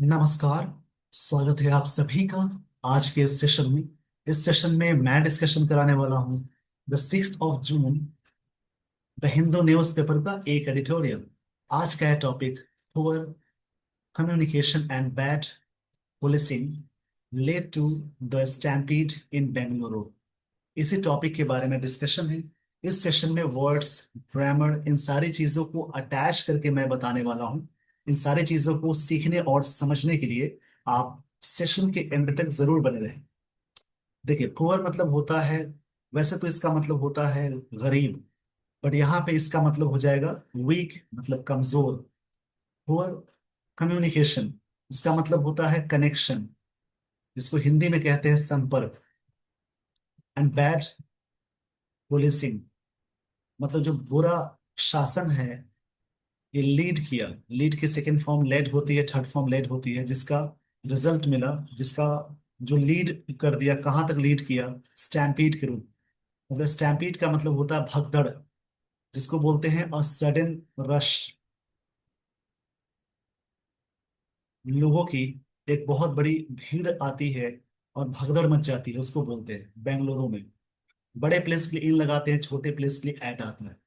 नमस्कार। स्वागत है आप सभी का आज के इस सेशन में। इस सेशन में मैं डिस्कशन कराने वाला हूं the 6 of June the Hindu newspaper का एक एडिटोरियल। आज का है topic poor communication and bad policing led to the stampede in Bengaluru. इसी टॉपिक के बारे में डिस्कशन है। इस सेशन में वर्ड्स, ग्रामर, इन सारी चीजों को अटैच करके मैं बताने वाला हूं। इन सारी चीजों को सीखने और समझने के लिए आप सेशन के एंड तक जरूर बने रहें। देखिए, पुअर मतलब होता है, वैसे तो इसका मतलब होता है गरीब, बट यहाँ पे इसका मतलब हो जाएगा वीक, मतलब कमजोर। पुअर कम्युनिकेशन, इसका मतलब होता है कनेक्शन, जिसको हिंदी में कहते हैं संपर्क। एंड बैड पुलिसिंग, मतलब जो बुरा शासन है, ये लीड किया। लीड की सेकंड फॉर्म लेड होती है, थर्ड फॉर्म लेड होती है। जिसका रिजल्ट मिला, जिसका जो लीड कर दिया, कहाँ तक लीड किया, स्टैम्पीड के रूप। मतलब स्टैम्पीड का मतलब होता है भगदड़, जिसको बोलते हैं अ सडन रश। लोगों की एक बहुत बड़ी भीड़ आती है और भगदड़ मच जाती है, उसको बोलते हैं बेंगलुरु में। बड़े प्लेस के लिए इन लगाते हैं, छोटे प्लेस के लिए एट आता है।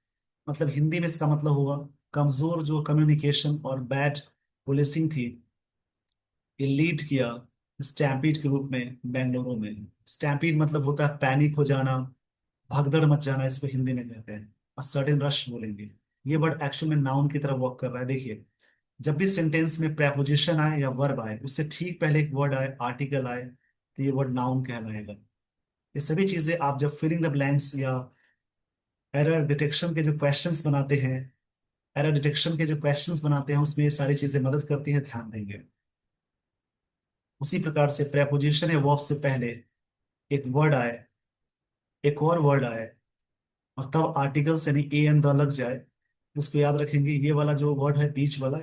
मतलब हिंदी में इसका मतलब होगा कमजोर जो कम्युनिकेशन और बैड पुलिसिंग थी, ये लीड किया स्टैम्पीड के रूप में बेंगलुरु में। स्टैम्पीड मतलब होता है पैनिक हो जाना, भगदड़ मच जाना, इसको हिंदी में कहते हैं। और सडन रश बोलेंगे। ये वर्ड एक्चुअल में नाउन की तरह वर्क कर रहा है। देखिए, जब भी सेंटेंस में प्रेपोजिशन आए या वर्ब आए, उससे ठीक पहले एक वर्ड आए, आर्टिकल आए, तो ये वर्ड नाउन कहलाएगा। ये सभी चीजें आप जब फिलिंग द ब्लैंक्स या एरर डिटेक्शन के जो क्वेश्चंस बनाते हैं, एरर डिटेक्शन के जो क्वेश्चंस बनाते हैं, उसमें ये सारी चीजें मदद करती हैं, ध्यान देंगे। उसी प्रकार से प्रेपोजिशन या वर्ब से पहले एक वर्ड आए, एक और वर्ड आए, और तब आर्टिकल्स यानी ए एंड द लग जाए, उसको याद रखेंगे। ये वाला जो वर्ड है बीच वाला,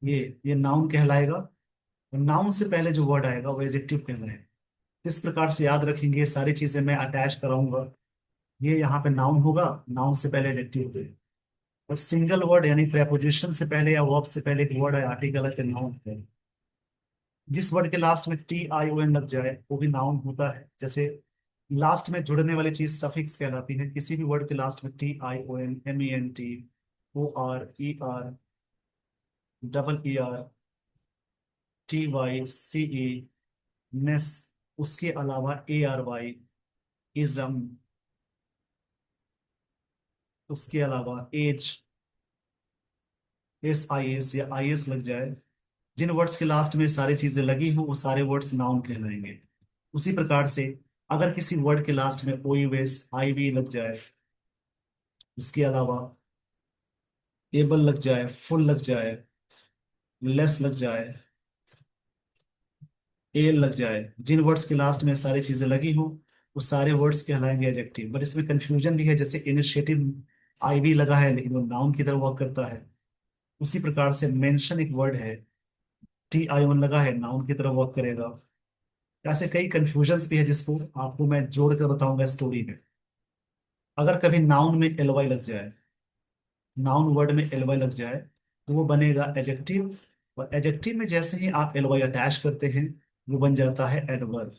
ये नाउन कहलाएगा। और नाउन से पहले जो वर्ड आएगा वो एडजेक्टिव कहलाएगा। इस प्रकार से याद रखेंगे, सारी चीजें मैं अटैच कराऊंगा। ये यहाँ पे नाउन होगा, नाउन से पहले एडजेक्टिव होगा। और सिंगल वर्ड यानी प्रेपोजिशन से पहले या वर्ब से पहले एक वर्ड है, आर्टिकल है, तो नाउन है। जिस वर्ड के लास्ट में टी आई ओ एन लग जाए वो भी नाउन होता है। जैसे लास्ट में जुड़ने वाली चीज सफिक्स कहलाती है। किसी भी वर्ड के लास्ट में T I O N, M E N T, O R, E R, double E R, T Y, C E, ness, उसके अलावा ए आर वाई, इजम, उसके अलावा एज, एस आई एस या आई एस लग जाए, जिन words के last में सारी चीजें लगी हो वो सारे वर्ड्स नाउन कहलाएंगे। उसी प्रकार से अगर किसी वर्ड के लास्ट में ओ यू एस, आई वी लग जाए, उसके अलावा एबल लग जाए, फुल लग जाए, लेस लग जाए, एल लग जाए, जिन वर्ड्स के लास्ट में सारी चीजें लगी हो वो सारे वर्ड्स कहलाएंगे एडजेक्टिव। बट इसमें कंफ्यूजन भी है, जैसे इनिशिएटिव आई वी लगा है लेकिन वो नाउन की तरह वर्क करता है। उसी प्रकार से मेंशन एक वर्ड है, टी आई वन लगा है, नाउन की तरह वर्क करेगा। ऐसे कई कंफ्यूजन्स भी है जिसको आपको मैं जोड़ कर बताऊंगा स्टोरी में। अगर कभी नाउन में एल वाई लग जाए, नाउन वर्ड में एल वाई लग जाए, तो वो बनेगा एडजेक्टिव। और एडजेक्टिव में जैसे ही आप एल वाई अटैच करते हैं, वो बन जाता है एडवर्ब।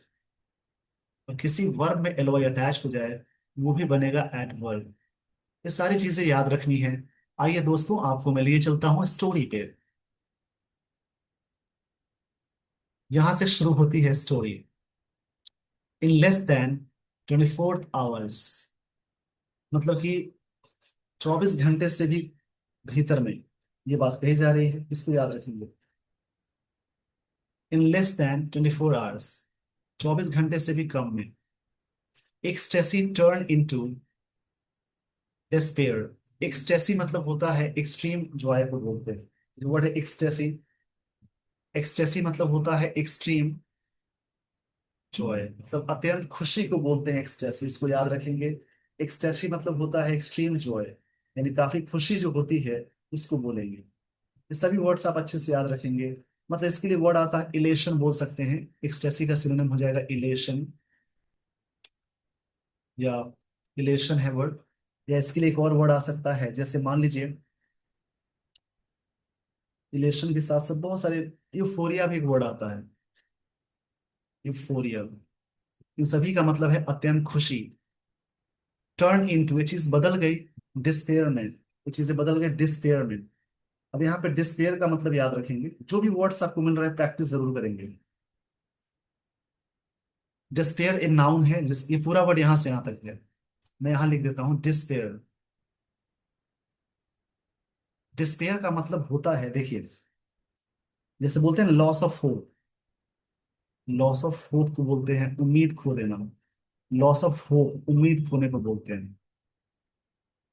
और किसी वर्ब में एल वाई अटैच हो जाए, वो भी बनेगा एडवर्ब। ये सारी चीजें याद रखनी है। आइए दोस्तों, आपको मैं लिए चलता हूँ स्टोरी पे। यहां से शुरू होती है story. In less than 24 hours, मतलब कि 24 घंटे से भी भीतर में ये बात कही जा रही है, इसको याद रखेंगे। इन लेस देन 24 आवर्स, 24 घंटे से भी कम में, ecstasy turn into despair. Ecstasy मतलब होता है एक्सट्रीम जॉय को बोलते हैं। जो वर्ड है एक्सटेसी, एक्सटेसी मतलब होता है एक्सट्रीम जॉय, मतलब अत्यंत खुशी को बोलते हैं एक्सटेसी, इसको याद रखेंगे। एक्सटेसी मतलब होता है एक्सट्रीम जॉय, यानी काफी खुशी जो होती है, इसको बोलेंगे। ये सभी वर्ड्स आप अच्छे से याद रखेंगे। मतलब इसके लिए वर्ड आता है इलेशन, बोल सकते हैं। एक्सटेसी का सिनोनिम हो जाएगा इलेशन, या इलेशन है वर्ड। या इसके लिए एक और वर्ड आ सकता है, जैसे मान लीजिए इलेशन के साथ साथ बहुत सारे, यूफोरिया भी एक वर्ड आता है, यूफोरिया। इन सभी का मतलब है अत्यंत खुशी। टर्न इनटू, ये चीज बदल गई डिस्पेयर में, ये चीजें बदल गई डिस्पेयर में। अब यहाँ पे डिस्पेयर का मतलब याद रखेंगे, जो भी वर्ड्स आपको मिल रहा है प्रैक्टिस जरूर करेंगे। डिस्पेयर एक नाउन है, जिस ये पूरा वर्ड यहां से यहां तक है। मैं यहां लिख देता हूं डिस्पेयर। डिस्पेयर का मतलब होता है, देखिए, जैसे बोलते हैं loss of hope. Loss of hope को बोलते हैं उम्मीद खो देना। लॉस ऑफ होप उम्मीद खोने को बोलते हैं।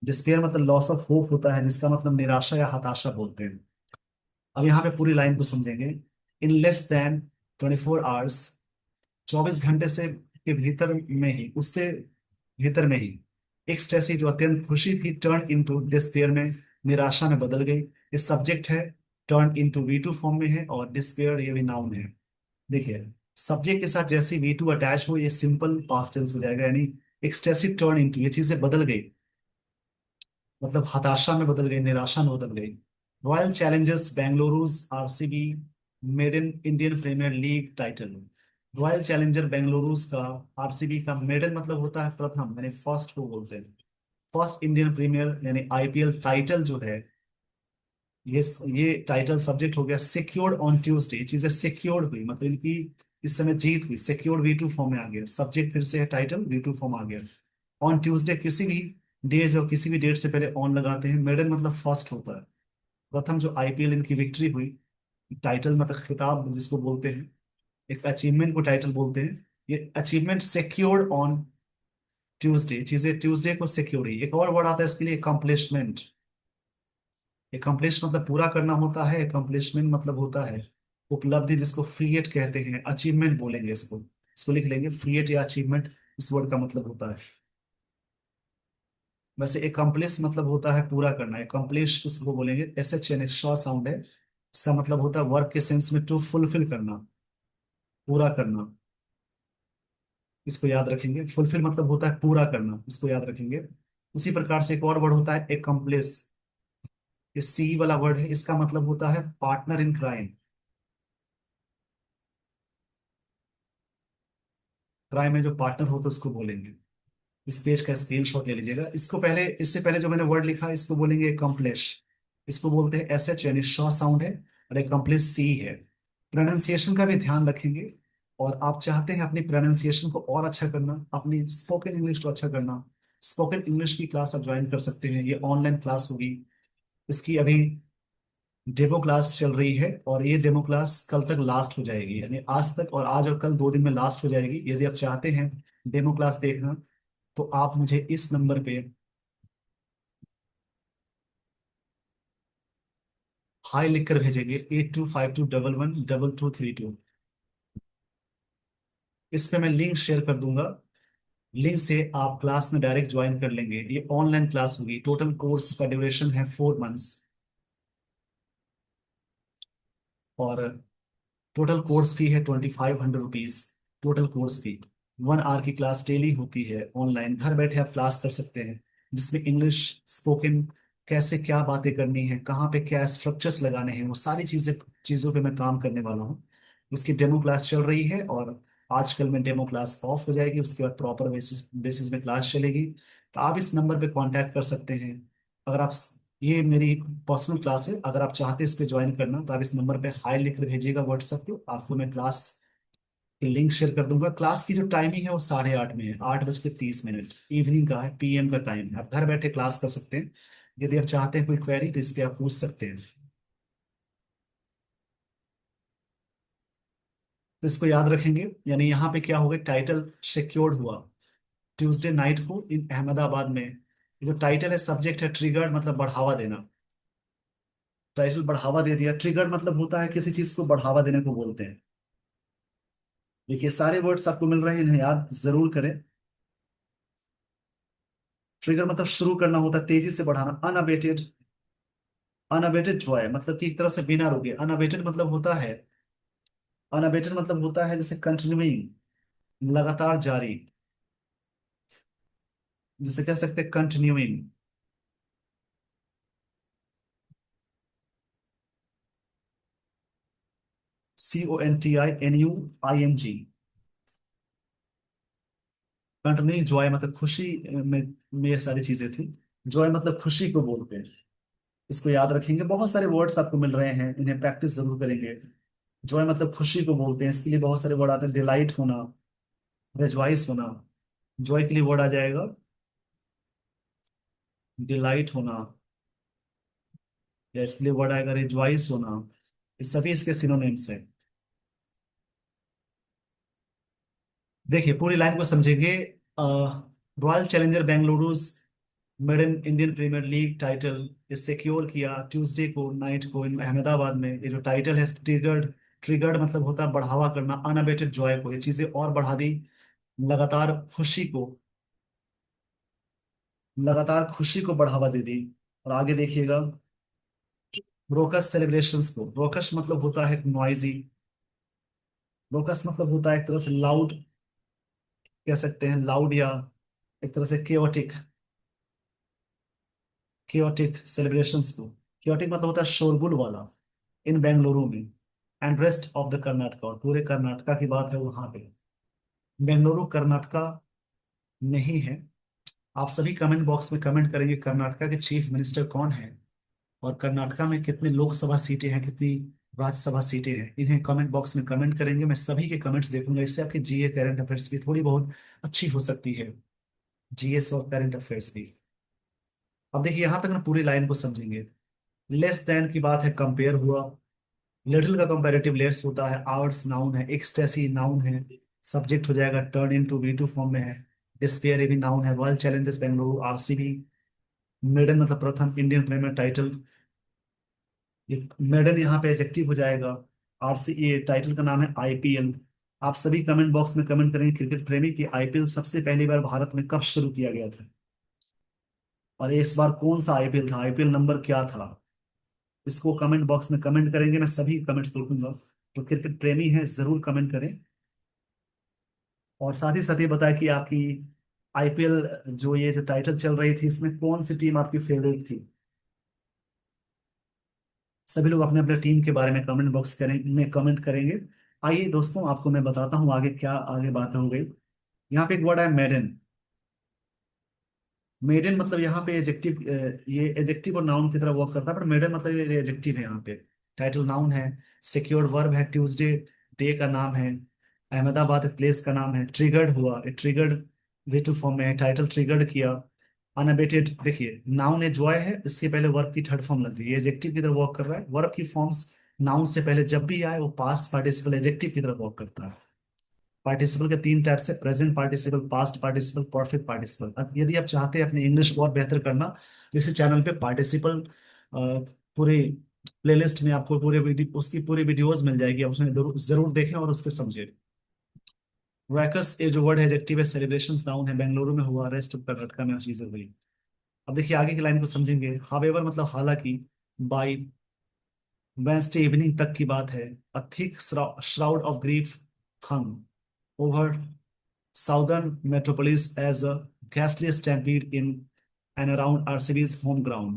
डिस्पेयर मतलब लॉस ऑफ होप होता है, जिसका मतलब निराशा या हताशा बोलते हैं। अब यहाँ पे पूरी लाइन को समझेंगे। इन लेस देन 24 आवर्स, 24 घंटे से के भीतर में ही, उससे भीतर में ही, एक्सटेसी जो अत्यंत खुशी थी टर्न इनटू डिस्पेयर में, निराशा में बदल गई। ये सब्जेक्ट है, टर्न इनटू V2 फॉर्म में है, और डिस्पेयर ये भी नाउन है। देखिए, सब्जेक्ट के साथ जैसे V2 अटैच हो, ये सिंपल पास्ट टेंस हो जाएगा, यानी एक्सटेसिव टर्न इनटू, ये चीजें बदल गई, मतलब हताशा में बदल गई, निराशा में बदल गई। Royal Challengers Bengaluru's RCB made in Indian premiere league title. Royal Challenger Bengaluru's का, RCB का मेडल मतलब होता है प्रथम, यानी फर्स्ट को बोलते हैं। फर्स्ट इंडियन प्रीमियर यानी IPL टाइटल जो है, ये ये टाइटल सब्जेक्ट हो गया सिक्योर्ड ऑन ट्यूसडे। चीजें सिक्योर्ड हुई, मतलब इनकी इस समय जीत हुई, सिक्योर्ड V2 फॉर्म में आ गया। सब्जेक्ट फिर से है, टाइटल V2 फॉर्म आ गया। ऑन ट्यूसडे, किसी भी डेज और किसी भी डेट से पहले ऑन लगाते हैं। मेडल मतलब फर्स्ट होता है, प्रथम जो IPL इनकी विक्ट्री हुई। टाइटल मतलब खिताब जिसको बोलते हैं, एक अचीवमेंट को टाइटल बोलते हैं। ये अचीवमेंट सिक्योर्ड ऑन ट्यूसडे, चीजें ट्यूसडे को सिक्योर हुई। एक और वर्ड आता है इसके लिए, अकम्पलिशमेंट। एकम्प्लिश मतलब पूरा करना होता है, एकम्प्लिशमेंट मतलब होता है उपलब्धि, जिसको फ्रीएट कहते हैं, अचीवमेंट बोलेंगे इसको। इसको लिख लेंगे, फ्रीएट या अचीवमेंट इस वर्ड का मतलब होता है। वैसे एकम्प्लिश मतलब होता है पूरा करना, एकम्प्लिश इसको बोलेंगे, SH शॉ साउंड है। इसका मतलब होता है वर्क के सेंस में टू फुलफिल करना, पूरा करना। इसको याद रखेंगे, फुलफिल मतलब होता है पूरा करना, इसको याद रखेंगे। उसी प्रकार से एक और वर्ड होता है एकम्प्लिश। ये C वाला वर्ड है, इसका मतलब होता है पार्टनर इन क्राइम। क्राइम में जो पार्टनर होता है उसको बोलेंगे। इस पेज का स्क्रीनशॉट ले लीजिएगा। इसको पहले, इससे पहले जो मैंने वर्ड लिखा इसको बोलेंगे एकम्प्लिश। इसको बोलते हैं SH यानी शॉ साउंड है, और एकम्प्लिश C है। प्रोनाउंसिएशन का भी ध्यान रखेंगे। और आप चाहते हैं अपनी प्रोनाउंसिएशन को और अच्छा करना, अपनी स्पोकन इंग्लिश को अच्छा करना, स्पोकन इंग्लिश की क्लास आप ज्वाइन कर सकते हैं। ये ऑनलाइन क्लास होगी, इसकी अभी डेमो क्लास चल रही है, और ये डेमो क्लास कल तक लास्ट हो जाएगी, यानी आज तक, और आज और कल 2 दिन में लास्ट हो जाएगी। यदि आप चाहते हैं डेमो क्लास देखना, तो आप मुझे इस नंबर पे हाई लिख कर भेजेंगे, 8252111232। इस पे मैं लिंक शेयर कर दूंगा। लिंक से आप क्लास में डायरेक्ट ज्वाइन कर लेंगे। ये ऑनलाइन क्लास होगी, टोटल कोर्स का ड्यूरेशन है 4 मंथ्स। और टोटल कोर्स फी है 2500 rupees. Total course fee, 1 hour की क्लास डेली होती है ऑनलाइन, घर बैठे आप क्लास कर सकते हैं, जिसमें इंग्लिश स्पोकन, कैसे क्या बातें करनी है, कहाँ पे क्या स्ट्रक्चर्स लगाने हैं, वो सारी चीज़ों पे मैं काम करने वाला हूँ। उसकी डेमो क्लास चल रही है, और आजकल में डेमो क्लास ऑफ हो जाएगी, उसके बाद प्रॉपर बेसिस बेसिस में क्लास चलेगी। तो आप इस नंबर पे कांटेक्ट कर सकते हैं। अगर आप, ये मेरी पर्सनल क्लास है, अगर आप चाहते हैं इस पे ज्वाइन करना, तो आप इस नंबर पे हाई लिख कर भेजिएगा व्हाट्सएप पे, आपको मैं क्लास की लिंक शेयर कर दूंगा। क्लास की जो टाइमिंग है वो 8:30 में है, 8:30 इवनिंग का है, PM का टाइम है। आप घर बैठे क्लास कर सकते हैं। यदि आप चाहते हैं कोई क्वेरी, तो इस पे आप पूछ सकते हैं। तो इसको याद रखेंगे, यानी यहाँ पे क्या होगा, टाइटल सिक्योर्ड हुआ ट्यूसडे नाइट को इन अहमदाबाद में। ये जो टाइटल है, सब्जेक्ट है ट्रिगर्ड, मतलब बढ़ावा देना। टाइटल बढ़ावा दे दिया, ट्रिगर मतलब होता है किसी चीज को बढ़ावा देने को बोलते हैं। देखिए, सारे वर्ड्स आपको मिल रहे हैं, इन्हें याद जरूर करें। ट्रिगर मतलब शुरू करना होता है, तेजी से बढ़ाना। अनअबेटेड, अनअबेटेड जॉय मतलब कि एक तरह से बिना रुके। अनअबेटेड मतलब होता है, अनअबेटेड मतलब होता है जैसे कंटिन्यूइंग, लगातार जारी, जैसे कह सकते हैं कंटिन्यूइंग। CONTINUING। कंटिन्यू जॉय मतलब खुशी में ये सारी चीजें थी। जॉय मतलब खुशी को बोलते हैं। इसको याद रखेंगे, बहुत सारे वर्ड्स आपको मिल रहे हैं, इन्हें प्रैक्टिस जरूर करेंगे। जॉय मतलब खुशी को बोलते हैं, इसके लिए बहुत सारे वर्ड आते हैं। डिलाइट होना, रिजॉइस होना। जॉय के लिए वर्ड आ जाएगा डिलाइट होना, या इसके लिए वर्ड आएगा रिजॉइस होना। ये सभी इसके सिनोनिम्स हैं। देखिए पूरी लाइन को समझेंगे। Royal challenger Bengaluru maiden Indian premiere league title ये सिक्योर किया ट्यूसडे को नाइट को इन अहमदाबाद में। ये जो टाइटल है ट्रिगर्ड, ट्रिगर्ड मतलब होता है बढ़ावा करना, अनअबेटेड जॉय को, ये चीजें और बढ़ा दी, लगातार खुशी को, लगातार खुशी को बढ़ावा दे दी। और आगे देखिएगा, रोकस सेलिब्रेशंस को, रोकस मतलब होता है नॉइजी, रोकस मतलब होता है एक तरह से लाउड, कह सकते हैं लाउड, या एक तरह से केओटिक, केओटिक सेलिब्रेशंस को। केओटिक मतलब होता है शोरगुल वाला, इन बेंगलुरु में, and rest of the Karnataka, और पूरे कर्नाटका की बात है वहां पे। बेंगलुरु कर्नाटका नहीं है। आप सभी कमेंट बॉक्स में कमेंट करेंगे कर्नाटका के चीफ मिनिस्टर कौन है, और कर्नाटका में कितनी लोकसभा सीटें हैं, कितनी राज्यसभा सीटें हैं, इन्हें कमेंट बॉक्स में कमेंट करेंगे। मैं सभी के कमेंट्स देखूंगा, इससे आपकी जीए करंट अफेयर्स भी थोड़ी बहुत अच्छी हो सकती है, जीएस और करंट अफेयर्स भी। अब देखिए यहां तक ना पूरी लाइन को समझेंगे। लेस देन की बात है, कंपेयर हुआ। लिटिल का कंपैरेटिव लेस होता है, आवर्स नाउन है, एक्सटेसी नाउन है, सब्जेक्ट हो जाएगा turn in to V2 form में है। डिस्पेयर ये भी नाउन है। Royal challengers Bengaluru RCB। Maiden मतलब प्रथम इंडियन प्रीमियर टाइटल, ये मेडन यहाँ पे एडजेक्टिव हो जाएगा। RC ये टाइटल का नाम है IPL। आप सभी कमेंट बॉक्स में कमेंट करेंगे क्रिकेट प्रेमी कि IPL सबसे पहली बार भारत में कब शुरू किया गया था, और इस बार कौन सा IPL था, IPL नंबर क्या था। इसको कमेंट बॉक्स में कमेंट करेंगे, मैं सभी कमेंट्स देखूंगा। जो क्रिकेट प्रेमी हैं जरूर कमेंट करें। और साथ ही बताया कि आपकी IPL जो ये जो टाइटल चल रही थी, इसमें कौन सी टीम आपकी फेवरेट थी। सभी लोग अपने अपने टीम के बारे में कमेंट बॉक्स में कमेंट करेंगे। आइए दोस्तों, आपको मैं बताता हूँ आगे क्या आगे बातें हो गई। यहाँ पे एक वर्ड है मेडन। मेडन मतलब यहाँ पे एजेक्टिव, ये एजेक्टिव और नाउन की तरह वर्क करता है, पर मेडन मतलब ये एजेक्टिव है यहाँ पे। टाइटल नाउन है। सिक्योर्ड वर्ब है, ट्यूसडे डे का नाम है, अहमदाबाद प्लेस का नाम है। ट्रिगर्ड हुआ, ट्रिगर्ड V2 फॉर्म में है, टाइटल ट्रिगर्ड किया। अनअबेटेड, देखिए नाउन है जॉय है, इसके पहले वर्ब की थर्ड फॉर्म लगती है, ये एजेक्टिव की तरह वर्क कर रहा है। वर्ब की फॉर्म्स नाउन से पहले जब भी आए वो पास्ट पार्टिसिपल एजेक्टिव की तरह वर्क करता है। पार्टिसिपल के तीन टाइप से, present participle, past participle, perfect participle. अब यदि आप चाहते हैं अपने इंग्लिश को और बेहतर करना, तो इसी चैनल पे पार्टिसिपल पूरे प्लेलिस्ट में आपको पूरे वीडियो, उसकी पूरी वीडियोस मिल जाएगी, आप उसमें जरूर जरूर देखें और उसके समझें। वैकस ये जो वर्ड है एडजेक्टिव है, सेलिब्रेशंस नाउन है, बेंगलुरु में हुआ, रेस्ट ऑफ कर्नाटका में चीजें हुई। अब देखिए आगे की लाइन को समझेंगे। हावेवर मतलब हालांकि, बाई वेंसडे इवनिंग तक की बात है। अ thick shroud of grief hung over southern metropolis as a ghastly stampede in and around RCB's home ground।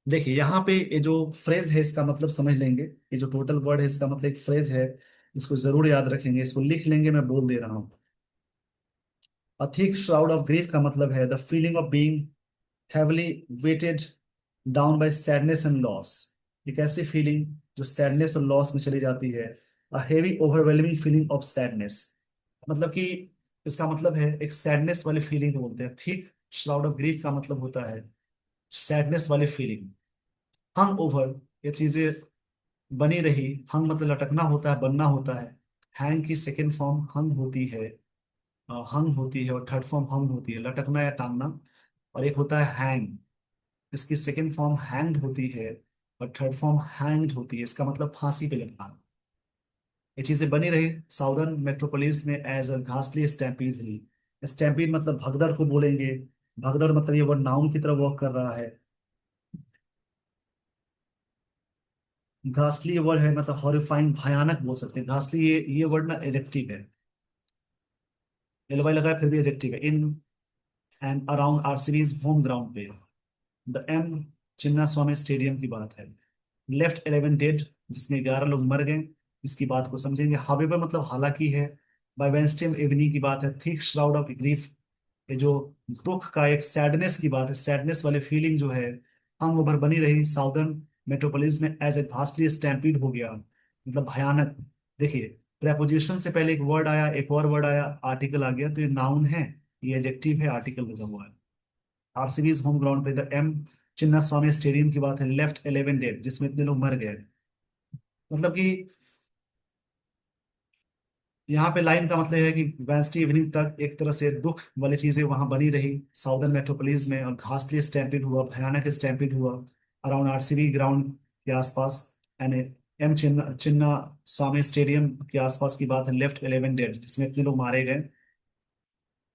देखिए यहाँ पे ये जो फ्रेज है इसका मतलब समझ लेंगे। ये जो टोटल वर्ड है इसका मतलब एक फ्रेज है, इसको जरूर याद रखेंगे, इसको लिख लेंगे, मैं बोल दे रहा हूँ। A thick shroud of grief का मतलब है the feeling of being heavily weighted down by sadness and loss. एक ऐसी फीलिंग जो सैडनेस और लॉस में चली जाती है। A heavy overwhelming feeling of sadness, मतलब कि इसका मतलब है एक सैडनेस वाली फीलिंग को बोलते हैं। थिक श्राउड ऑफ ग्रीफ का मतलब होता है सैडनेस वाली फीलिंग। हंग ओवर, ये चीजें बनी रही। हंग मतलब लटकना होता है, बनना होता है। हैंग की सेकेंड फॉर्म हंग होती है, हंग होती है, और थर्ड फॉर्म हंग होती है, लटकना या टांगना। और एक होता है हैंग, इसकी सेकेंड फॉर्म हैंग्ड होती है, और थर्ड फॉर्म हैंग्ड होती है, इसका मतलब फांसी पे लटकाना। ये चीजें बनी रही साउदर्न मेट्रोपोलिस में एज अ घासली स्टैम्पीड हुई। स्टैम्पीड मतलब भगदड़ को बोलेंगे। भगदड़ मतलब ये वर्ड नाउन की तरह वर्क कर रहा है। घासली वर्ड है मतलब हॉरिफाइंग, भयानक बोल सकते हैं। घासली ये वर्ड ना एजेक्टिव है, एलवाई लगा है फिर भी एजेक्टिव है। In and around RCB's home ground पे, the M Chinna Swami stadium की बात है। लेफ्ट 11 डेड, जिसमें 11 लोग मर गए। इसकी बात को समझेंगे। हावेवर मतलब हालांकि है। बाय वेंसडे इवनिंग की बात है। थिक श्राउड ऑफ ग्रीफ, ये जो दुख का एक सैडनेस की बात है, सैडनेस वाली फीलिंग जो है हंग ओवर बनी रही साउदर्न मेट्रोपोलिस में एज ए घासली स्टैम्पीड हो गया, मतलब भयानक। देखिए, प्रेपोजिशन से पहले एक वर्ड आया, एक और वर्ड आया, आर्टिकल आ गया, तो ये नाउन है, ये एडजेक्टिव है, आर्टिकल लगा हुआ है। आरसीबीज होम ग्राउंड पे the M Chinna Swami stadium की बात है। लेफ्ट 11 डेड, जिसमें इतने लोग मर गए। मतलब कि यहाँ पे लाइन का मतलब है कि वेंसडे इवनिंग तक एक तरह से दुख वाली चीजें वहां बनी रही साउदर्न मेट्रोपोलिस में, और घासली स्टैम्पीड हुआ, भयानक स्टैम्पीड हुआ अराउंड आरसीबी ग्राउंड के आसपास। यानी एम चिन्ना चिन्ना स्वामी स्टेडियम के आसपास की बात है। लेफ्ट 11 डेड, जिसमें इतने लोग मारे गए।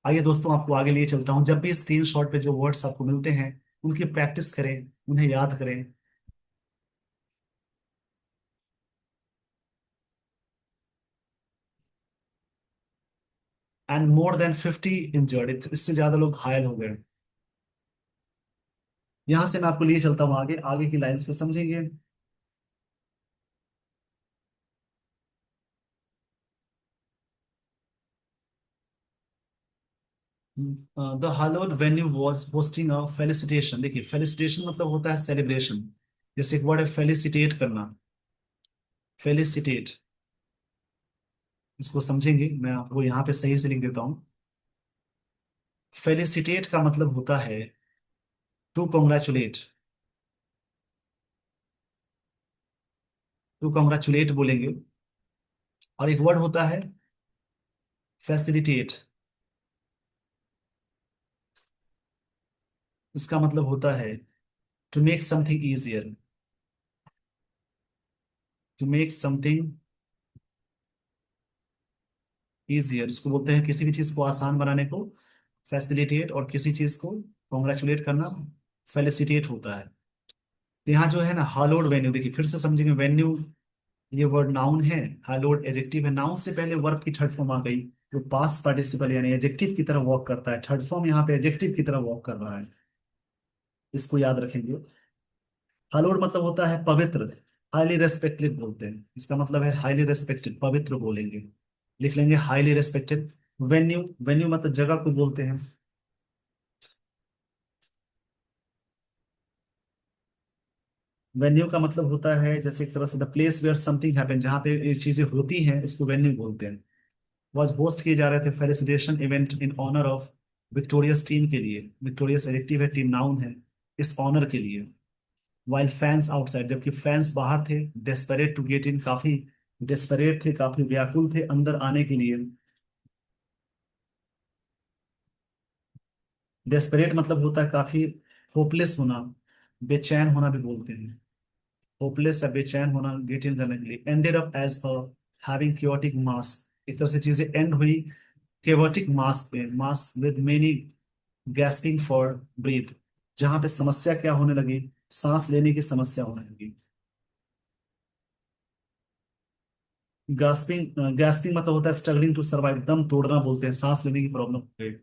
आइए दोस्तों, आपको आगे लिए चलता हूँ। जब भी स्क्रीन शॉट पे जो वर्ड्स आपको मिलते हैं, उनकी प्रैक्टिस करें, उन्हें याद करें। एंड मोर देन 50 इंजर्ड, इससे ज्यादा लोग घायल हो गए। यहां से मैं आपको लिए चलता हूँ आगे, आगे की लाइंस पे समझेंगे। The hallowed venue was hosting a felicitation। देखिए, फेलिसिटेशन मतलब होता है सेलिब्रेशन। जैसे एक वर्ड है फेलिसिटेट करना, फेलिसिटेट, इसको समझेंगे। मैं आपको यहाँ पे सही से लिख देता हूँ। फेलिसिटेट का मतलब होता है टू कॉन्ग्रेचुलेट। टू कॉन्ग्रेचुलेट बोलेंगे। और एक वर्ड होता है फैसिलिटेट, इसका मतलब होता है to make something easier. To make something easier, इसको बोलते हैं किसी भी चीज को आसान बनाने को फैसिलिटेट, और किसी चीज को कॉन्ग्रेचुलेट करना फेलिसिटेट होता है। तो यहाँ जो है ना, हालोड वेन्यू, देखिए फिर से समझेंगे। वेन्यू, ये वर्ड नाउन है। हालोड एजेक्टिव है। नाउन से पहले वर्ब की थर्ड फॉर्म आ गई, जो पास्ट पार्टिसिपल यानी एजेक्टिव की तरह वर्क करता है। थर्ड फॉर्म यहाँ पे एजेक्टिव की तरह वर्क कर रहा है, इसको याद रखेंगे। हालोड मतलब होता है पवित्र, हाईली रेस्पेक्टेड बोलते हैं। इसका मतलब है हाईली रेस्पेक्टेड, पवित्र बोलेंगे। लिख लेंगे हाईली रेस्पेक्टेड। वेन्यू, वेन्यू मतलब जगह को बोलते हैं। वेन्यू का मतलब होता है जैसे एक तरह से the place where something happen, जहाँ पे ये चीजें होती हैं, उसको वेन्यू बोलते हैं। वॉज होस्ट किए जा रहे थे felicitation event in honour of victorious team के लिए। विक्टोरियस एडिक्टिव है, टीम नाउन है, इस ऑनर के लिए। वाइल फैंस आउटसाइड, जबकि फैंस बाहर थे। डेस्परेट टू गेट इन, काफी डेस्परेट थे, काफी व्याकुल थे अंदर आने के लिए। डेस्परेट मतलब होता है काफी होपलेस होना, बेचैन होना भी बोलते हैं। होपलेस या बेचैन होना, गेट इन करने के लिए। Ended up as a having chaotic mass, एक तरह से चीजें एंड हुई केवटिक मास पे, mass with many gasping for breath, जहां पे समस्या क्या होने लगी, सांस लेने की समस्या होने लगी। गैस्पिंग, गैस्पिंग मतलब होता है स्ट्रगलिंग टू सर्वाइव, दम तोड़ना बोलते हैं, सांस लेने की प्रॉब्लम हो गई।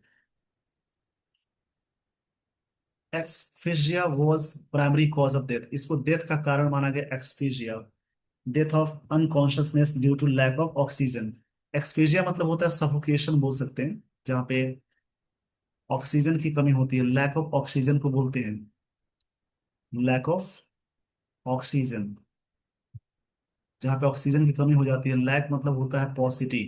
Asphyxia was primary cause of death, इसको डेथ का कारण माना गया asphyxia. Death of unconsciousness due to lack of oxygen. Asphyxia मतलब होता है सफोकेशन बोल सकते हैं, जहाँ पे ऑक्सीजन की कमी होती है, लैक ऑफ ऑक्सीजन को बोलते हैं। लैक ऑफ ऑक्सीजन, जहाँ पे ऑक्सीजन की कमी हो जाती है। लैक मतलब होता है पॉसिटी,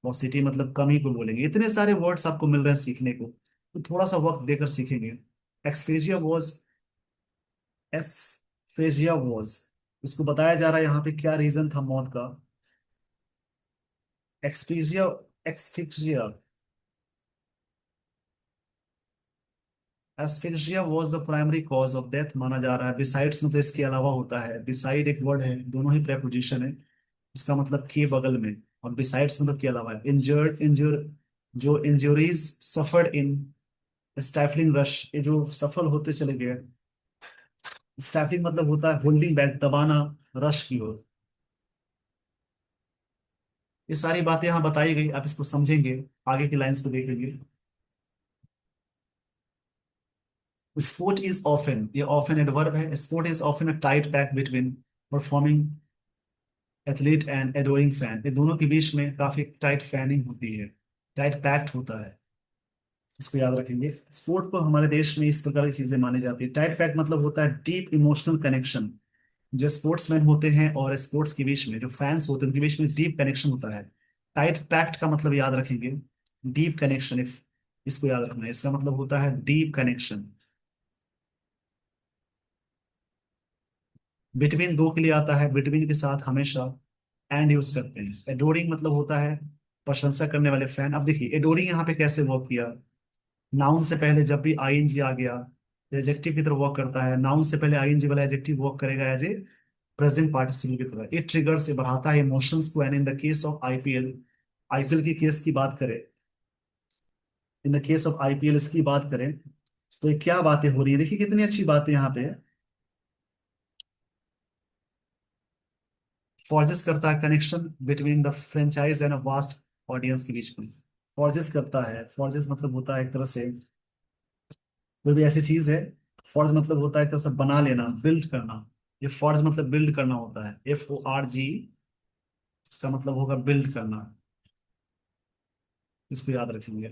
पॉसिटी मतलब कमी को बोलेंगे। इतने सारे वर्ड्स आपको मिल रहे हैं सीखने को, तो थोड़ा सा वक्त देकर सीखेंगे। एक्सफेजिया वॉज, एक्सफेजिया वॉज, इसको बताया जा रहा है यहाँ पे क्या रीजन था मौत का। Asphyxia, asphyxia, asphyxia was the primary cause of death माना जा रहा है। बिसाइड्स मतलब इसके अलावा होता है। बिसाइड एक वर्ड है, दोनों ही प्रेपोजिशन है। इसका मतलब के बगल में, और बिसाइड्स मतलब के अलावा है। इंजर्ड, इंजर, जो इंजरीज सफर्ड इन स्टाइफलिंग रश, ये जो सफल होते चले गए। स्टाइफलिंग मतलब होता है होल्डिंग बैक, दबाना, रश की ओर। ये सारी बातें यहाँ बताई गई, आप इसको समझेंगे, आगे की लाइंस को देखेंगे। स्पोर्ट इज ऑफन, ये ऑफन एडवर्ब है। Sport is often a tight pack between performing athlete and adoring fan. ये दोनों के बीच में काफी टाइट फैनिंग होती है, टाइट पैक्ट होता है। इसको याद रखेंगे। स्पोर्ट को हमारे देश में इस प्रकार की चीजें मानी जाती है। टाइट पैक्ट मतलब होता है डीप इमोशनल कनेक्शन। जो स्पोर्ट्समैन होते हैं और स्पोर्ट्स के बीच में जो फैंस होते हैं उनके बीच में डीप कनेक्शन होता है। टाइट पैक्ट का मतलब याद रखेंगे, डीप कनेक्शन। इफ इसको याद रखना है, इसका मतलब होता है डीप कनेक्शन। बिटवीन दो के लिए आता है, बिटवीन के साथ हमेशा एंड यूज करते हैं। एडोरिंग मतलब होता है प्रशंसा करने वाले फैन। अब देखिए एडोरिंग यहाँ पे कैसे वर्क किया। नाउन से पहले जब भी आईएनजी आ गया, एडजेक्टिव की तरह वर्क करता है। नाउन से पहले आईएनजी वाला एडजेक्टिव वर्क करेगा एज ए प्रेजेंट पार्टिसिपल की तरह। इट ट्रिगर से बढ़ाता है इमोशंस को। And in the case of IPL, IPL की केस की बात करें, in the case of IPL इसकी बात करें, तो ये क्या बातें हो रही है, देखिए कितनी अच्छी बातें यहाँ पे। फॉर्जेस करता है connection between the franchise and a vast audience के बीच में। फॉर्जेस करता है, फॉर्जेस मतलब होता है एक तरह से कोई भी ऐसी चीज है। फॉर्ज मतलब होता है एक तरह से बना लेना, बिल्ड करना। ये फॉर्ज मतलब बिल्ड करना होता है, FORG। इसका मतलब होगा बिल्ड करना। इसको याद रखेंगे,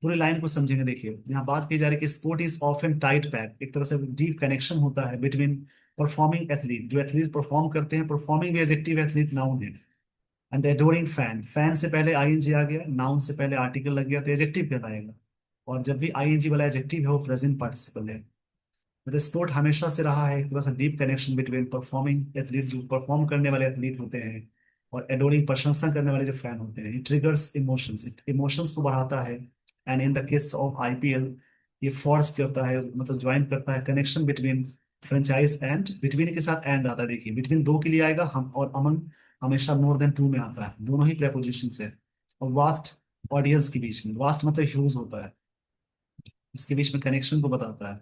पूरी लाइन को समझेंगे। देखिए यहाँ बात की जा रही है कि sport is often tight pack, एक तरह से डीप कनेक्शन होता है बिटवीन परफॉर्मिंग एथलीट, जो एथलीट परफॉर्म करते हैं। परफॉर्मिंग भी एडजेक्टिव, एथलीट नाउन है। And the adorning fan, fan से पहले आईएनजी आ गया, नाउन से पहले आर्टिकल लग गया तो एडजेक्टिव कहलाएगा। और जब भी आईएनजी वाला एडजेक्टिव है वो प्रेजेंट पार्टिसिपल है। मतलब स्पोर्ट हमेशा से रहा है एक तरह से deep connection between performing athlete, जो परफॉर्म करने वाले एथलीट होते हैं, और एडोरिंग प्रशंसा करने वाले जो फैन होते हैं। इट ट्रिगर्स इमोशंस, इमोशंस को बढ़ाता है। And in the case of IPL, ये फोर्स करता है, मतलब ज्वाइन करता है connection between franchise and. Between के साथ एंड आता है, देखिए बिटवीन दो के लिए आएगा हम, और अमन हमेशा मोर देन टू में आता है, दोनों ही प्रेपोजिशन है। और वास्ट ऑडियंस के बीच में, वास्ट मतलब ह्यूज होता है, इसके बीच में कनेक्शन को बताता है।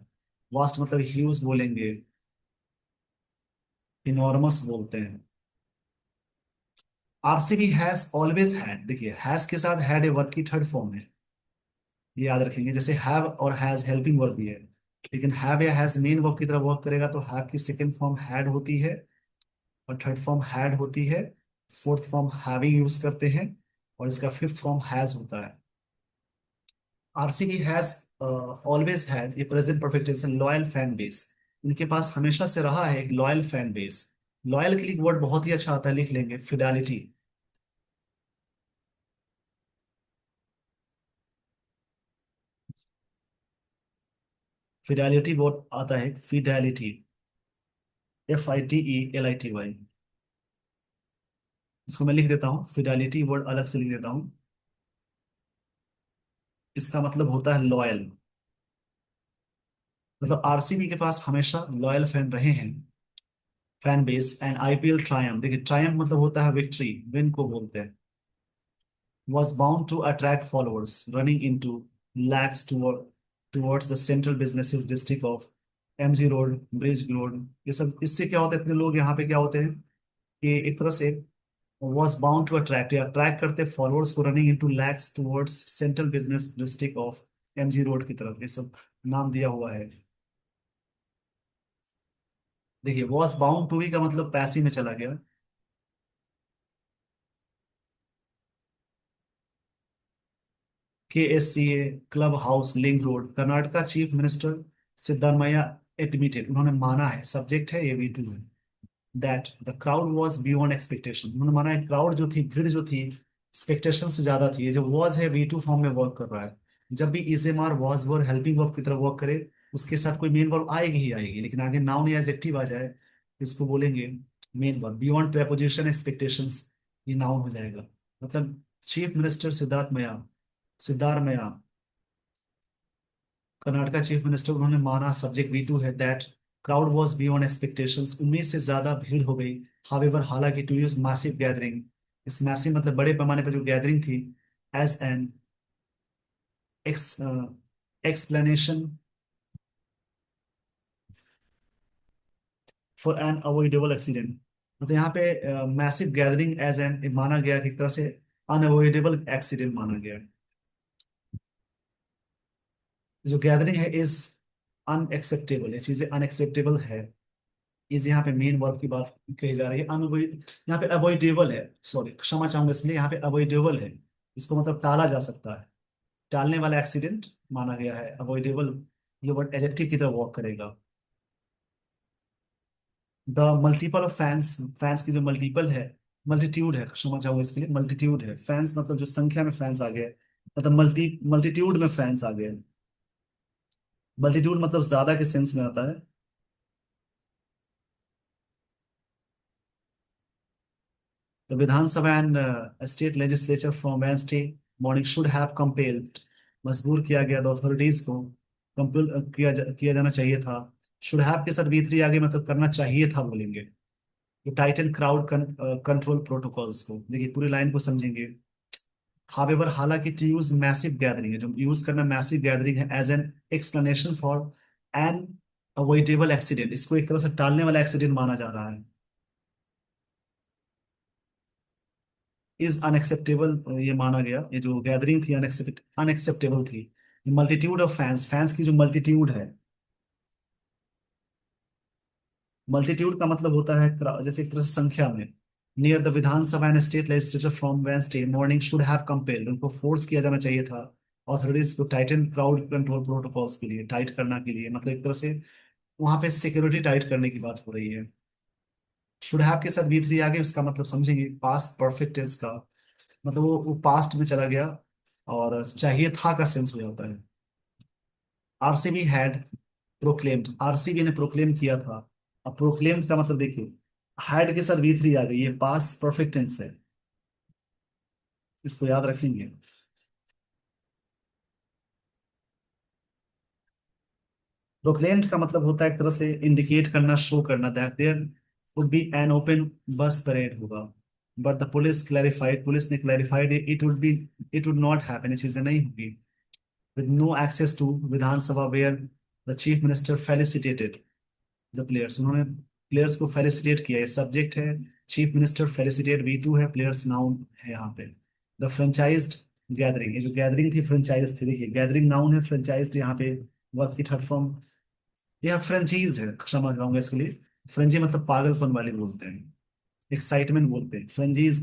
वास्ट मतलब ह्यूज बोलेंगे, इनॉर्मस बोलते हैं। आरसीबी हैज ऑलवेज हैड, देखिए हैज के साथ हैड ए वर्ब की थर्ड फॉर्म है, ये याद रखेंगे। जैसे हैव और हैज हेल्पिंग वर्ब भी है, लेकिन हैव या हैज मेन वर्ब की तरह वर्क करेगा तो हैव की सेकंड फॉर्म हैड होती है, और थर्ड फॉर्म हैड होती है। फोर्थ फॉर्म हैविंग यूज करते हैं, और इसका फिफ्थ फॉर्म हैज होता है। RCB has always had a present perfect tense loyal fan base. इनके पास हमेशा से रहा है एक लॉयल फैन बेस। लॉयल के लिए वर्ड बहुत ही अच्छा आता है, लिख लेंगे फिडेलिटी। फिडेलिटी वर्ड आता है फिडेलिटी, FIDELITY। इसको मैं लिख देता हूँ, फिडेलिटी वर्ड अलग से लिख देता हूँ। इसका मतलब होता है लॉयल। मतलब आरसीबी के पास हमेशा लॉयल फैन रहे हैं, fan base. And IPL Triumph, देखिए ट्रायम्फ मतलब होता है विक्ट्री, विन को बोलते हैं। Was bound to attract followers running into lakhs towards the central businesses district of MG road, bridge road. ये सब इससे क्या होता है, इतने लोग यहाँ पे क्या होते हैं कि एक तरह से was bound to attract, या अट्रैक्ट करते फॉलोअर्स को running into lakhs towards central business district of MG road की तरफ। ये सब नाम दिया हुआ है। देखिए was bound to भी का मतलब पैसे में चला गया। KSCA club house link road, Karnataka chief minister Siddaramaiah admitted, उन्होंने माना है, सब्जेक्ट है ये V2 है, that the crowd was beyond expectation. उन्होंने माना है क्राउड जो थी, भीड़ जो थी, एक्सपेक्टेशन से ज्यादा थी। ये जो वॉज है V2 फॉर्म में वर्क कर रहा है। जब भी is am are was word helping verb की तरह वर्क करे, उसके साथ कोई मेन वर्ब आएगी ही आएगी, लेकिन आगे नाउन या एडजेक्टिव आ जाए तो इसको बोलेंगे main verb. Beyond preposition expectations, ये नाउन हो जाएगा। मतलब chief minister Siddaramaiah, Karnataka chief minister, उन्होंने माना, सब्जेक्ट V2 है, that crowd was beyond expectations, उम्मीद से ज्यादा भीड़ हो गई। हावेवर हालांकि, टू यूज मैसिव गैदरिंग, इस मैसिव मतलब बड़े पैमाने पर जो गैदरिंग थी, as an ex explanation for an avoidable accident. मतलब यहाँ पे मैसिव गैदरिंग एज एन माना गया कि एक तरह से अनअवॉइडेबल एक्सीडेंट माना गया। जो गैदरिंग है इज अनएक्सेप्टेबल, ये चीजें अनएक्सेप्टेबल है। इस यहाँ पे मेन वर्ब की बात कही जा रही है। अनअवॉइड, यहाँ पे अवॉइडेबल है, सॉरी क्षमा चाहूंगा इसलिए, यहाँ पे अवॉइडेबल है। इसको मतलब टाला जा सकता है, टालने वाला एक्सीडेंट माना गया है अवॉइडेबल। ये वर्ड एडजेक्टिव की तरह वर्क करेगा। The multiple of fans, fans की जो मल्टीपल है, मल्टीट्यूड है, क्षमा चाहूंगा इसके लिए, मल्टीट्यूड है। फैंस मतलब जो संख्या में फैंस आ गए, मतलब मल्टीट्यूड में फैंस आ गए। मल्टीट्यूड मतलब ज्यादा के सेंस में आता है। The Vidhan Sabha and state legislature from Wednesday morning should have compelled, मजबूर किया गया the authorities को, कंपेल किया जाना चाहिए था। should have के साथ V3 आगे, मतलब करना चाहिए था बोलेंगे। तो टाइटन क्राउड कंट्रोल प्रोटोकॉल्स को देखिए, पूरी लाइन को समझेंगे। हावेवर, हालांकि टू यूज मैसिव गैदरिंग है, जो यूज करना मैसिव गैदरिंग है as an explanation for an avoidable accident, इसको एक तरह से टालने वाला एक्सीडेंट माना जा रहा है। इज अनएक्सेप्टेबल ये माना गया, ये जो गैदरिंग थी अनएक्सेप्टेबल थी। मल्टीट्यूड ऑफ फैंस, फैंस की जो मल्टीट्यूड है, मल्टीट्यूड का मतलब होता है जैसे एक तरह से संख्या में। Near the Vidhan Sabha and state legislature from Wednesday morning should have compelled, उनको फोर्स किया जाना चाहिए था ऑथोरिटीज को टाइटन क्राउड कंट्रोल प्रोटोकॉल्स के लिए, टाइट करने के लिए, मतलब एक तरह से वहां पे सिक्योरिटी टाइट करने की बात हो रही है। शुड हैव के साथ V3 आगे, उसका मतलब समझेंगे पास्ट परफेक्ट टेंस का, मतलब वो पास्ट में चला गया, और चाहिए था का सेंस हो जाता है। आरसीबी हैड प्रोक्लेम्ड, आरसीबी ने प्रोक्लेम किया था। अब प्रोक्लेम्ड का मतलब देखिए, हैड के साथ V3 आ गई, ये पास्ट परफेक्ट टेंस है, इसको याद रखेंगे। प्रोक्लेम्ड का मतलब होता है एक तरह से इंडिकेट करना, शो करना, that there would be an open bus parade होगा। But the police clarified, police ने clarified it would not happen, ये चीजें नहीं होगी। With no access to Vidhansabha where the chief minister felicitated the players, उन्होंने players को felicitate किया। ये सब्जेक्ट है, चीफ मिनिस्टर फेलिसिटेट V2 है, प्लेयर्स नाउन है यहाँ पे। द फ्रेंचाइज्ड गैदरिंग, ये जो गैदरिंग थी फ्रेंचाइज थी, देखिए गैदरिंग नाउन है, फ्रेंचाइज्ड यहाँ पे वर्क की थर्ड फॉर्म। यह फ्रेंचीज है, क्षमा चाहूंगा इसके लिए। फ्रेंची मतलब पागलपन वाली बोलते हैं, एक्साइटमेंट बोलते हैं। फ्रेंचीज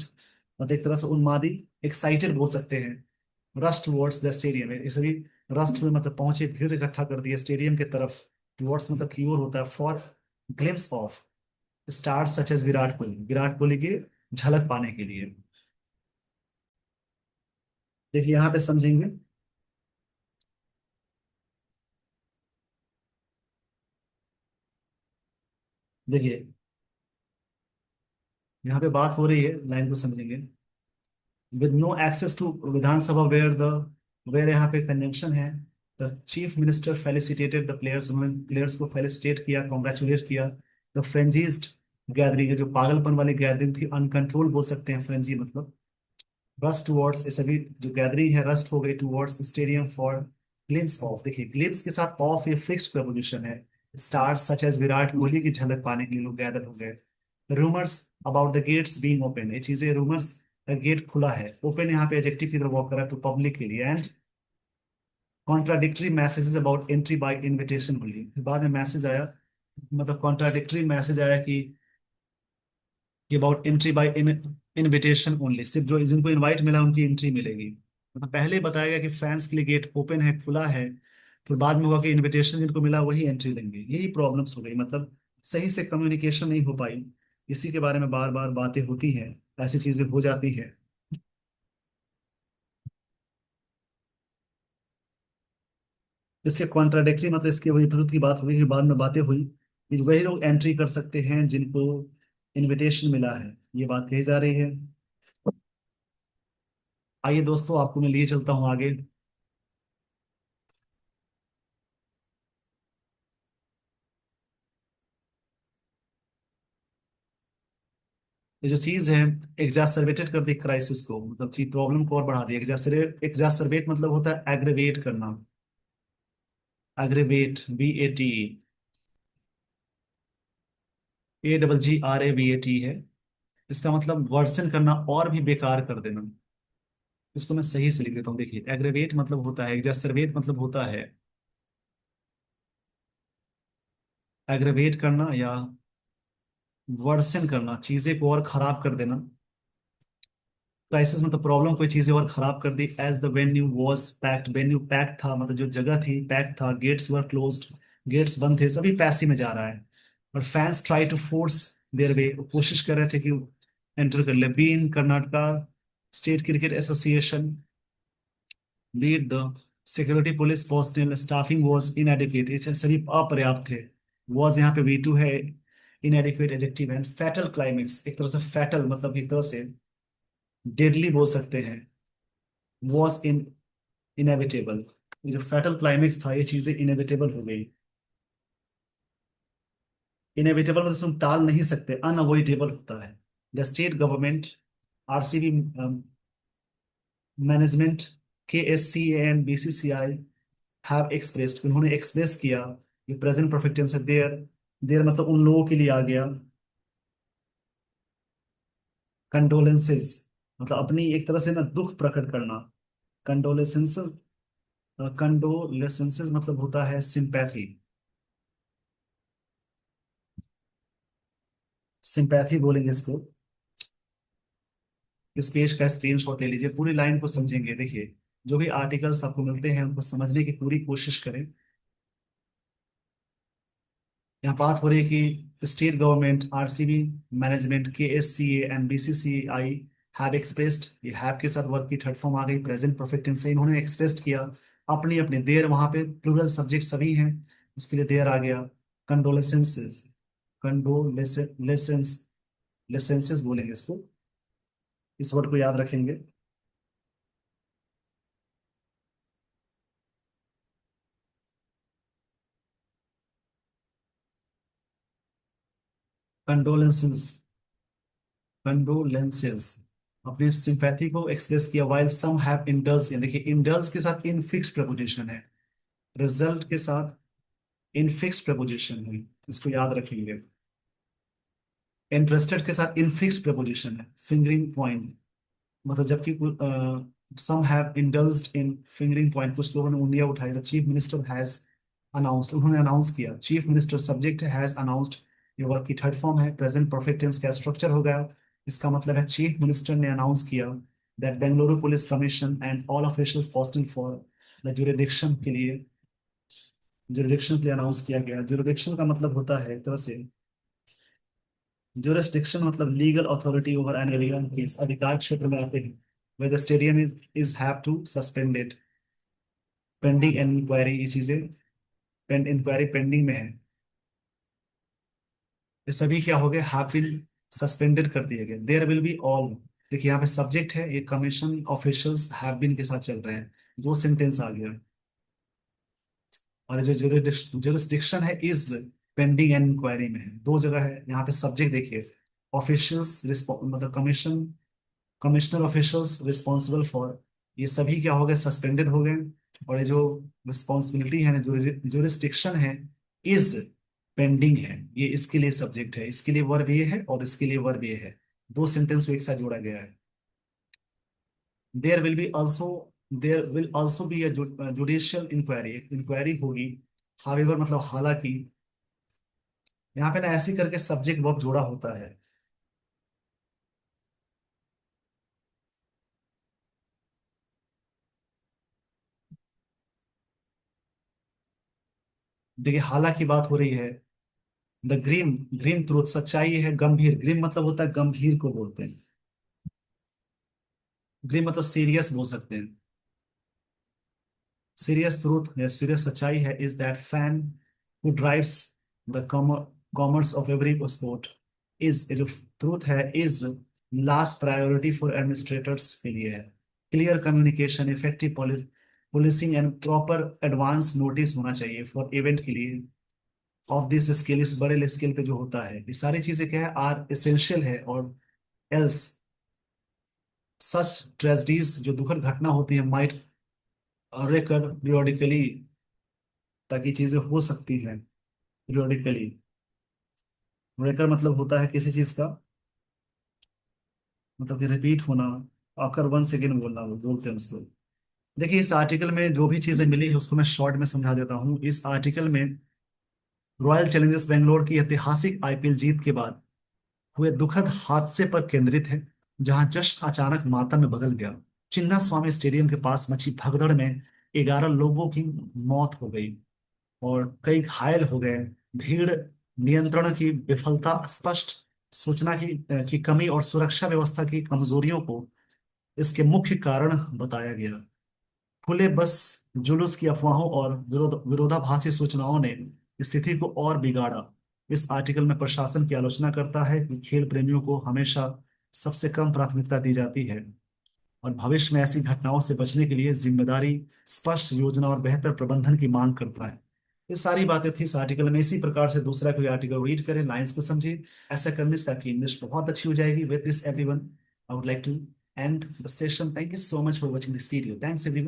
मतलब एक तरह से उन्मादी, एक्साइटेड बोल सकते हैं। रश टुवर्ड्स द स्टेडियम, ये सभी रश हुए मतलब पहुंचे, भीड़ इकट्ठा कर दिया स्टेडियम की तरफ। टुवर्ड्स मतलब की ओर होता है, for glimpse of star such as Virat Kohli, Virat Kohli की झलक पाने के लिए। देखिए यहाँ पे समझेंगे। देखिए यहाँ पे बात हो रही है, लाइन को समझेंगे। With no access to Vidhansabha where the, where यहाँ पे कंजंक्शन है। The chief minister felicitated the players, उन्होंने प्लेयर्स को फेलिसिटेट किया, कॉन्ग्रेचुलेट किया। द फ्रेंजीज गैदरिंग, जो पागलपन वाली गैदरिंग थी, अनकंट्रोल बोल सकते हैं फ्रेंजी मतलब। रश टुवर्ड्स, ये सभी जो गैदरिंग है रस्ट हो गई towards stadium for glimpse of, देखिए ग्लिम्स के साथ ऑफ ये फिक्स्ड प्रपोजिशन है। Stars such as Virat Kohli की झलक पाने के लिए लोग गैदर हो गए। Rumours about the gates being open, ये चीजें रूमर्स, गेट खुला है, ओपन यहाँ पे एडजेक्टिव की तरफ वर्क कर रहा है, तो पब्लिक के लिए। And contradictory messages about entry by invitation only, बाद में मैसेज आया, मतलब कॉन्ट्राडिक्टरी मैसेज आया कि about entry by invitation only, सिर्फ जो जिनको इनवाइट मिला उनकी एंट्री मिलेगी। मतलब पहले ही बताया गया कि फैंस के लिए गेट ओपन है, खुला है, फिर बाद में हुआ कि इनविटेशन जिनको मिला वही एंट्री लेंगे। यही प्रॉब्लम्स हो गई, मतलब सही से कम्युनिकेशन नहीं हो पाई, इसी के बारे में बार बार बातें होती हैं, ऐसी चीजें हो जाती हैं। इसके कॉन्ट्राडिक्टरी मतलब इसके विपरीत की बात हुई, कि बाद में बातें हुई कि वही लोग एंट्री कर सकते हैं जिनको इनविटेशन मिला है, ये बात कही जा रही है। आइए दोस्तों, आपको मैं लिए चलता हूँ आगे। ये जो चीज है, एग्जासर्बेटेड कर दी क्राइसिस को, मतलब चीज प्रॉब्लम को और बढ़ा दिया। एग्जासर्बेट मतलब होता है एग्रेवेट करना, एग्रेवेट BAT, AGGRAVAT है। इसका मतलब वर्सन करना, और भी बेकार कर देना। इसको मैं सही से लिख देता हूँ, देखिए एग्रेवेट मतलब होता है, एग्जासर्बेट मतलब होता है एग्रेवेट करना या वर्सन करना, चीजें को और खराब कर देना। क्राइसिस मतलब प्रॉब्लम, कोई चीजें और खराब कर दी। As the venue was packed, venue packed था मतलब जो जगह थी पैक्ड था। गेट्स वर क्लोज्ड, गेट्स बंद थे, सभी पैसी में जा रहा है। और fans try to force their way, कोशिश कर रहे थे कि एंटर कर ले। Be in Karnataka state cricket association, lead the security police personnel staffing was inadequate, ये सभी अपर्याप्त थे। वॉज यहाँ पे V2 है, इनएडिक्वेट एडजेक्टिव है। फैटल क्लाइमेक्स, एक तरह से फैटल मतलब एक तरह से डेडली बोल सकते हैं। वॉज इन इनएविटेबल, ये जो फैटल क्लाइमेक्स था ये चीजें इनएविटेबल हो गई। इनएविटेबल मतलब तुम टाल नहीं सकते, अनअवॉइडेबल होता है। The state government, RCB management, KSCA and BCCI have expressed, उन्होंने एक्सप्रेस किया। ये प्रेजेंट परफेक्ट टेंस है। देयर, देयर मतलब उन लोगों के लिए आ गया। कंडोलेंसेस मतलब अपनी एक तरह से ना दुख प्रकट करना। कंडोलेंसेस, कंडोलेंसेस मतलब होता है सिंपैथी। सिंपैथी बोलेंगे इसको। इस पेज का स्क्रीनशॉट ले लीजिए, पूरी लाइन को समझेंगे। देखिए, जो भी आर्टिकल्स आपको मिलते हैं उनको समझने की पूरी कोशिश करें। यहाँ बात हो रही है कि state government, RCB management, KSCA and BCCI have expressed, ये हैव के साथ वर्ब की थर्ड फॉर्म आ गई, प्रेजेंट परफेक्ट टेंस से। इन्होंने एक्सप्रेस्ड किया अपनी अपने, देर वहां पे प्लूरल सब्जेक्ट सभी हैं, उसके लिए देर आ गया। कंडोलेसेंसेस, कंडोलेसेंस, लेसेंसेस बोलेंगे इसको, इस वर्ड को याद रखेंगे। कंडोलेंसेस, कंडोलेंसेस, अपनी सिंपैथी को एक्सप्रेस किया। वाइल सम हैव इंडल्स, देखिए इंडल्स के साथ इन फिक्स प्रपोजिशन है, रिजल्ट के साथ इन फिक्स प्रपोजिशन है, इसको याद रखेंगे। इंटरेस्टेड के साथ इन फिक्स प्रपोजिशन है, फिंगरिंग पॉइंट मतलब, जबकि some have indulged in fingering point, कुछ लोगों ने उंगलियां उठाई। The chief minister has announced, उन्होंने अनाउंस किया। चीफ मिनिस्टर सब्जेक्ट है, हैज अनाउंस्ड ये वर्ब की थर्ड फॉर्म है। प्रेजेंट परफेक्ट टेंस का स्ट्रक्चर हो गया, इसका मतलब है चीफ मिनिस्टर ने अनाउंस किया that Bengaluru police commission and all officials posted for the jurisdiction के लिए, जुरिडिक्शन के लिए अनाउंस किया गया। जुरिडिक्शन का मतलब होता है एक तरह से, जुरिस्डिक्शन मतलब legal authority over an area case, अधिकार क्षेत्र में आते हैं। where the stadium is have to suspend it, pending an inquiry, ये चीजें पेंड इंक्वायरी पेंडिंग में है, ये सभी क्या हो गए, हैव बीन सस्पेंडेड कर दिए गए। देयर विल बी ऑल, देखिए यहाँ पे सब्जेक्ट है, ये कमीशन ऑफिशियल्स हैव बीन के साथ चल रहे हैं, दो सेंटेंस आ गया। और ये जो जुरिस्डिक्शन है इज पेंडिंग एंड इंक्वायरी में है, दो जगह है। यहाँ पे सब्जेक्ट देखिए, ऑफिशियल्स मतलब commission, commissioner officials responsible for, ये सभी क्या हो गए, सस्पेंडेड हो गए। और ये जो रिस्पॉन्सिबिलिटी है, जो जुरिस्डिक्शन है, इज पेंडिंग है, ये इसके लिए सब्जेक्ट है, इसके लिए वर्ब ये है और इसके लिए वर्ब ये है, दो सेंटेंस को एक साथ जोड़ा गया है। There will be also, there will also be judicial inquiry, inquiry होगी। हावेवर मतलब हालांकि, यहाँ पे ना ऐसे करके सब्जेक्ट वर्ब जोड़ा होता है। देखिए हालांकि बात हो रही है। द ग्रीम, ग्रीम ट्रूथ सच्चाई है, गंभीर, ग्रीम मतलब होता है गंभीर को बोलते हैं। ग्रीम मतलब सीरियस बोल सकते हैं। सीरियस ट्रूथ या सीरियस सच्चाई है, is that fan who drives the commerce of every sport, is, ये जो ट्रूथ है, is last priority for administrators के लिए है। Clear communication, effective policing and proper advance notice होना चाहिए फॉर इवेंट के लिए ऑफ दिस स्केल, इस बड़े स्केल पे जो होता है, ये सारी चीजें क्या है, आर एसेंशियल है। और एल्स सच ट्रेजेडीज, जो दुखद घटना होती है, माइट रेकर periodically, ताकि चीजें हो सकती हैं periodically। रेकर मतलब होता है किसी चीज का, मतलब कि रिपीट होना, आकर वन सेकेंड बोलना, वो बोलते हैं उसको। देखिए इस आर्टिकल में जो भी चीजें मिली है उसको मैं शॉर्ट में समझा देता हूँ। इस आर्टिकल में रॉयल चैलेंजर्स बेंगलोर की ऐतिहासिक आईपीएल जीत के बाद हुए दुखद हादसे पर केंद्रित है, जहां जश्न अचानक मातम में बदल गया। चिन्ना स्वामी स्टेडियम के पास मची भगदड़ में 11 लोगों की मौत हो गई और कई घायल हो गए। भीड़ नियंत्रण की विफलता, स्पष्ट सूचना की कमी और सुरक्षा व्यवस्था की कमजोरियों को इसके मुख्य कारण बताया गया। खुले बस जुलूस की अफवाहों और विरोधाभासी सूचनाओं ने स्थिति को और बिगाड़ा। इस आर्टिकल में प्रशासन की आलोचना करता है कि खेल प्रेमियों को हमेशा सबसे कम प्राथमिकता दी जाती है और भविष्य में ऐसी घटनाओं से बचने के लिए जिम्मेदारी, स्पष्ट योजना और बेहतर प्रबंधन की मांग करता है। ये सारी बातें थी इस आर्टिकल में। इसी प्रकार से दूसरा कोई आर्टिकल रीड करें, लाइंस को समझिए। ऐसा करने से आपकी इंग्लिश बहुत अच्छी हो जाएगी। With this everyone, I would like to end the session. Thank you so much for watching this video. Thanks everyone.